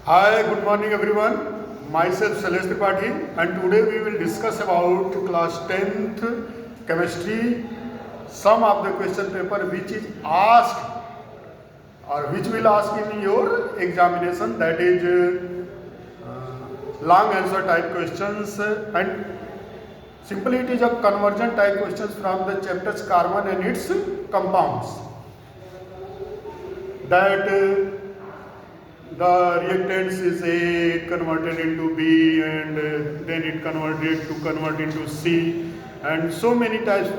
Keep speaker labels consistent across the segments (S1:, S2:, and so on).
S1: Hi, good morning everyone. Myself Shailesh Tripathi and today we will discuss about class 10th chemistry, some of the question paper which is asked or which will ask in your examination, that is long answer type questions, and simply it is a conversion type questions from the chapters carbon and its compounds, that the reactants is A converted into B and then it convert into C, and so many types,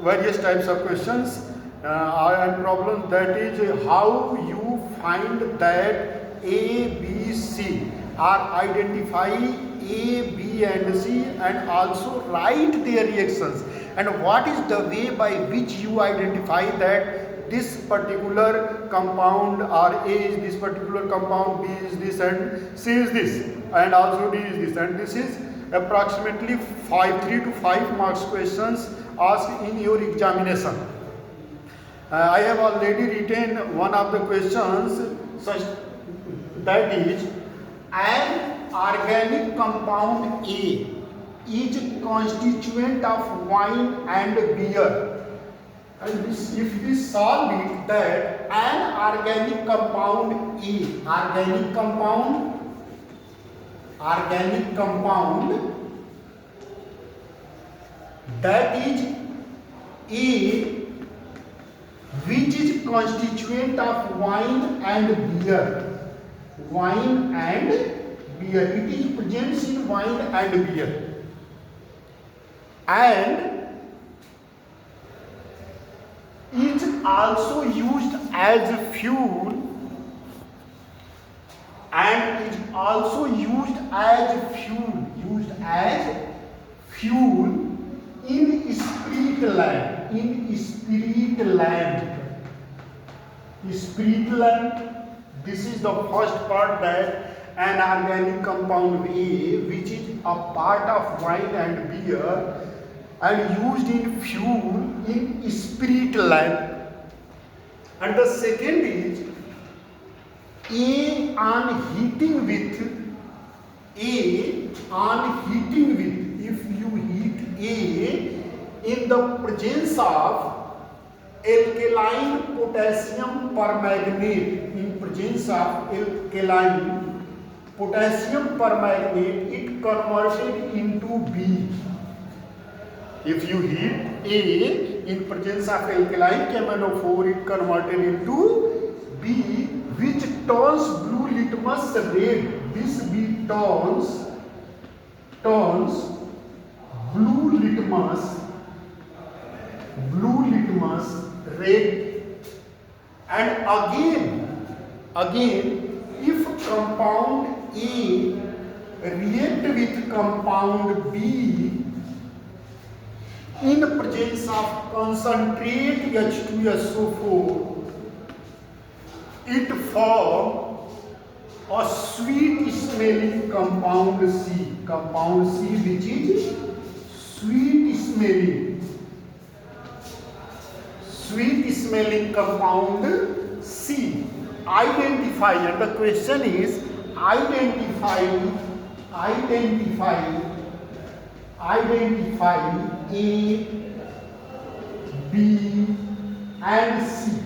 S1: various types of questions and problems, that is how you find that A, B, C, or identify A, B and C and also write their reactions, and what is the way by which you identify that this particular compound or A is this particular compound, B is this and C is this and also D is this, and this is approximately 3 to 5 marks questions asked in your examination. I have already written one of the questions such that is, an organic compound A is constituent of wine and beer. And this, if we solve it, that an organic compound A, organic compound that is A, which is constituent of wine and beer. Wine and beer. It is present in wine and beer. And is also used as fuel, and is also used as fuel in spirit lamp. This is the first part, that an organic compound A which is a part of wine and beer and used in fuel in spirit lamp. And the second is A on heating with, if you heat A in the presence of alkaline potassium permanganate, it converted into B. If you heat A in presence of alkaline KMnO4, it converted into B, which turns blue litmus red. This B turns blue litmus red. And again, if compound A react with compound B in presence of concentrate H2SO4, it forms a sweet smelling compound C. Compound C which is sweet smelling compound C. Identify, and the question is identify A, B and C.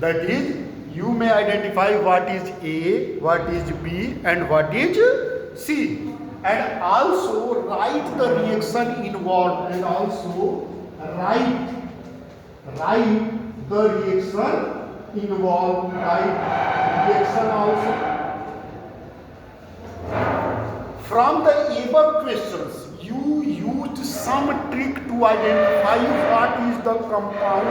S1: That is, you may identify what is A, what is B and what is C, and also write the reaction involved, and also write the reaction involved, reaction also. From the above questions, you used some trick to identify what is the compound A,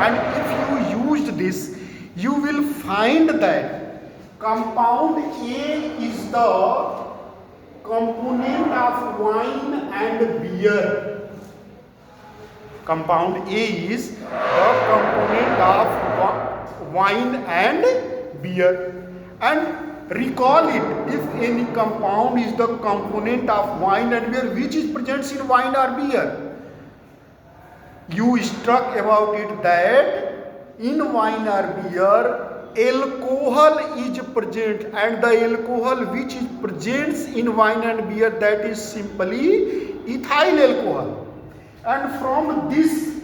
S1: and if you used this, you will find that compound A is the component of wine and beer. Compound A is the component of wine and beer. And recall it, if any compound is the component of wine and beer, which is present in wine or beer, you struck about it that in wine or beer alcohol is present, and the alcohol which is present in wine and beer, that is simply ethyl alcohol. And from this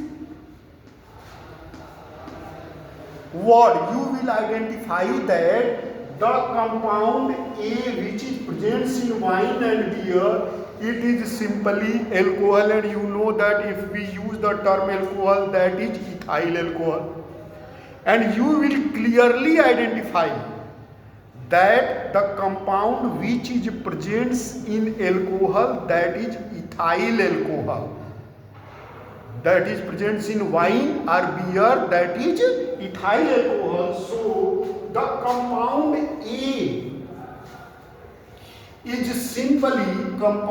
S1: word you will identify that the compound A which is present in wine and beer, it is simply alcohol, and you know that if we use the term alcohol, that is ethyl alcohol. And you will clearly identify that the compound which is present in alcohol, that is ethyl alcohol. That is present in wine or beer, that is ethyl alcohol. So the compound A is simply ethyl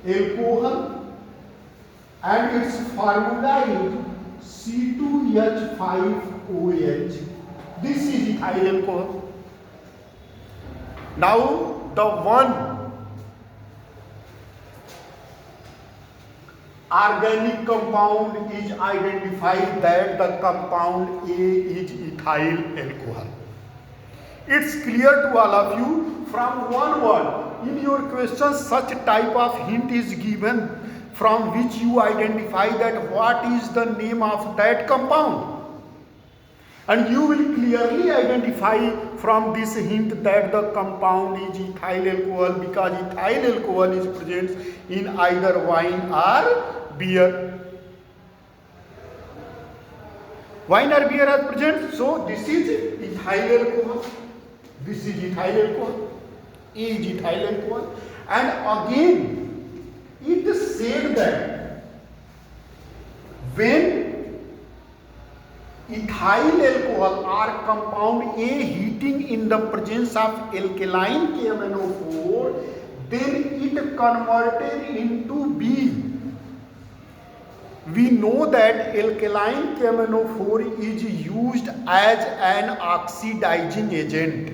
S1: alcohol, and its formula is C2H5OH. This is ethyl alcohol. Now the one organic compound is identified, that the compound A is ethyl alcohol. It's clear to all of you from one word. In your question, such type of hint is given from which you identify that what is the name of that compound. And you will clearly identify from this hint that the compound is ethyl alcohol, because ethyl alcohol is present in either wine or beer. Wine or beer are present, so this is ethyl alcohol. This is ethyl alcohol. A is ethyl alcohol. And again, it is said that when ethyl alcohol or compound A heating in the presence of alkaline KMnO4, then it converted into B. We know that alkaline KMnO4 is used as an oxidizing agent,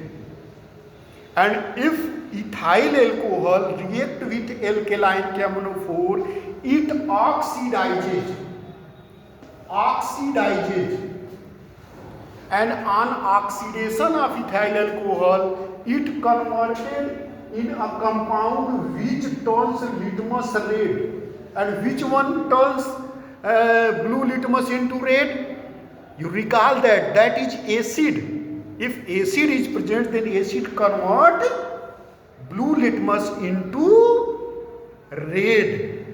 S1: and if ethyl alcohol react with alkaline KMnO4, it oxidizes, and on oxidation of ethyl alcohol, it converted in a compound which turns litmus red. And which one turns blue litmus into red? You recall that is acid. If acid is present, then acid convert blue litmus into red.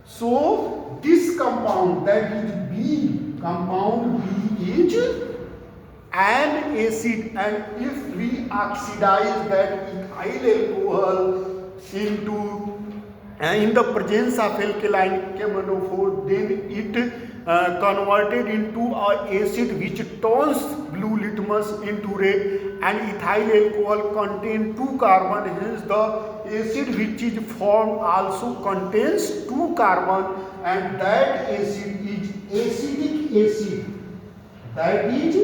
S1: So this compound, that is B, compound B is an acid, and if we oxidize that ethyl alcohol into in the presence of alkaline KMnO4, then it converted into an acid which turns blue litmus into red, and ethyl alcohol contains 2 carbon, hence the acid which is formed also contains 2 carbon, and that acid is acetic acid. That is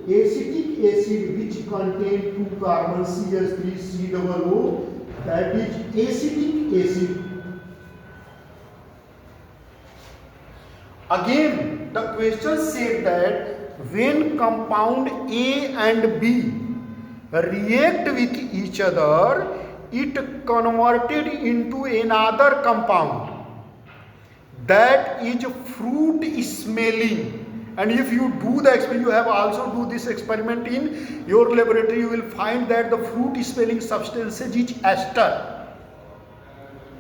S1: acetic acid which contains 2 carbon, CH3COO, that is acetic acid. Again, the question said that when compound A and B react with each other, it converted into another compound that is fruit smelling. And if you do the experiment, you have also do this experiment in your laboratory, you will find that the fruit smelling substance is ester.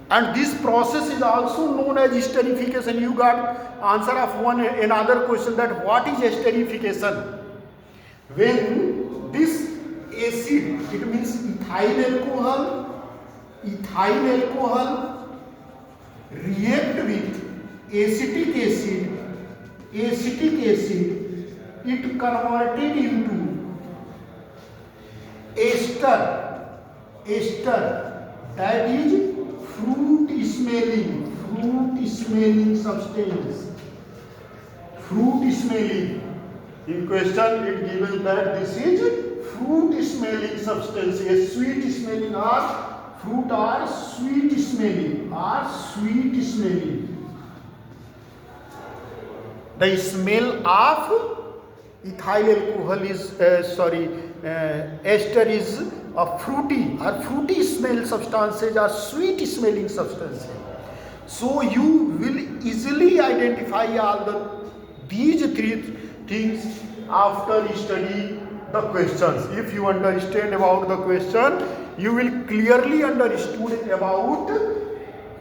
S1: And this process is also known as esterification. You got answer of another question, that what is esterification? When this acid, it means ethyl alcohol react with acetic acid, it converted into ester, that is fruit smelling substance. Fruit smelling. In question it given that this is fruit smelling substance. A sweet smelling or fruit or sweet smelling The smell of ethyl alcohol is ester is a fruity smell substances or sweet smelling substances. So you will easily identify all these three things after study the questions. If you understand about the question, you will clearly understood about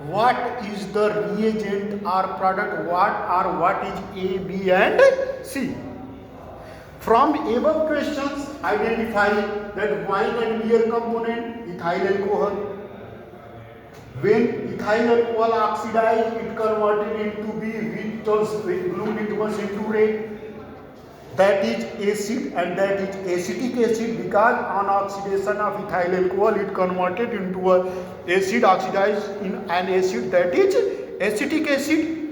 S1: what is the reagent or product, what is A, B and C. From above questions, identify that wine and beer component, ethyl alcohol. When ethyl alcohol oxidized, it converted into B, which turns blue litmus into red. That is acid and that is acetic acid, because on oxidation of ethyl alcohol it converted into a acid, oxidized in an acid, that is acetic acid.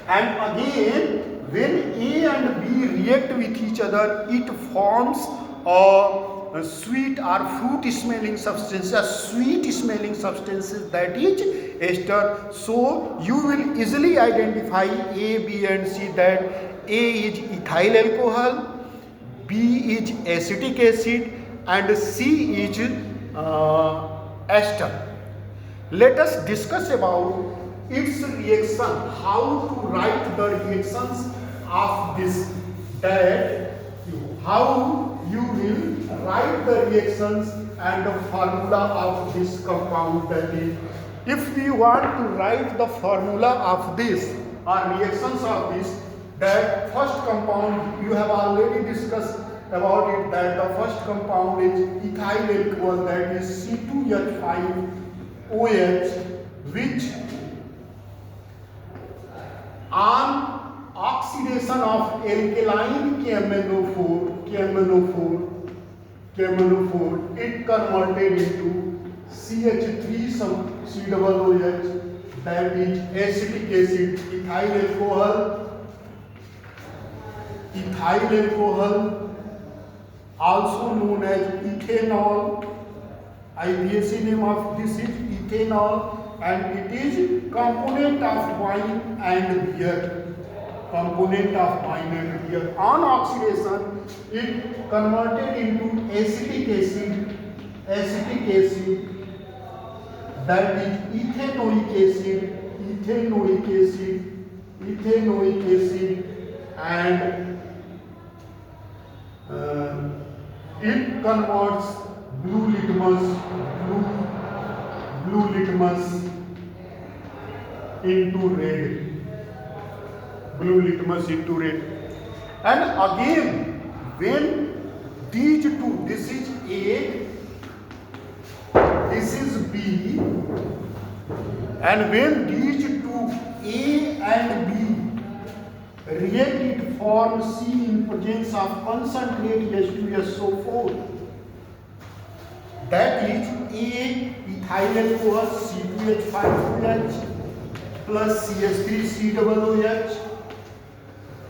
S1: And again, when A and B react with each other, it forms a sweet or fruit smelling substance, a sweet smelling substances, that is ester. So you will easily identify A, B and C, that A is ethyl alcohol, B is acetic acid and C is ester. Let us discuss about its reaction, how to write the reactions of this, that how you will write the reactions and the formula of this compound. That is, if we want to write the formula of this or reactions of this, that first compound you have already discussed about it, that the first compound is ethyl alcohol, that is C2H5OH, which on oxidation of alkaline KMnO4, it converted into CH3COOH, that is acetic acid. Ethyl alcohol, also known as ethanol. IUPAC name of this is ethanol, and it is component of wine and beer. On oxidation, it converted into acetic acid, that is ethanoic acid, and it converts blue litmus into red. And again, when these two, this is A, this is B, and when these two A and B react, it forms C in presence of concentrate H2SO4. That is A ethyl alcohol C2H5OH plus CH3COOH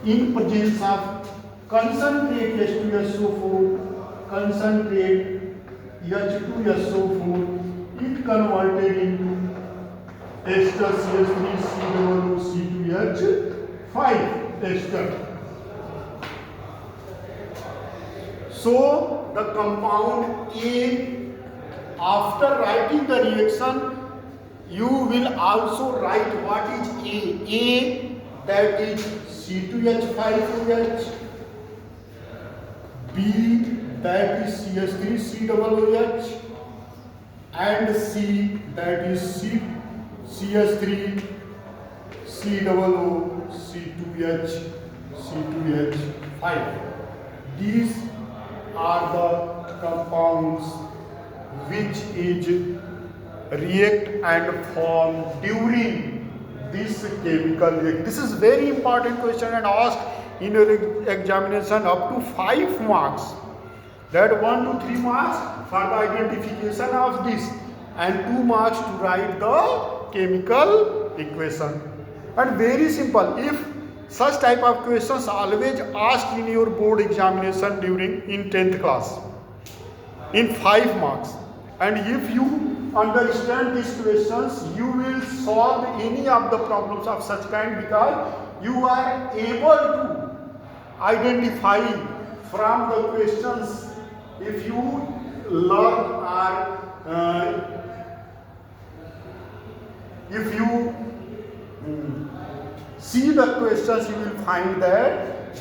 S1: in presence of concentrate H2SO4, concentrate H2SO4, it converted into ester CH3COOH2H5 ester. So the compound A, after writing the reaction, you will also write what is A. A, that is C2H5OH, B, that is CH3COOH, and C, that is CH3COOC2H5. These are the compounds which is react and form during this chemical reaction. This is very important question and asked in your examination up to 5 marks. That 1 to 3 marks for the identification of this and 2 marks to write the chemical equation. And very simple, if such type of questions always asked in your board examination during in 10th class in 5 marks, and if you understand these questions, you will solve any of the problems of such kind, because you are able to identify from the questions. If you learn or if you see the questions, you will find that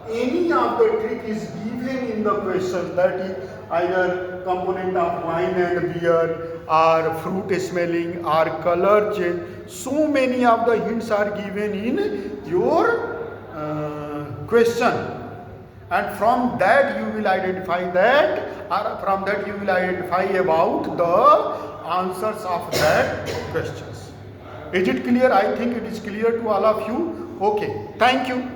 S1: any of the trick is given in the question, that is either component of wine and beer, or fruit smelling, or color change. So many of the hints are given in your question, and from that you will identify that, or from that you will identify about the answers of that questions. Is it clear? I think it is clear to all of you. Okay, thank you.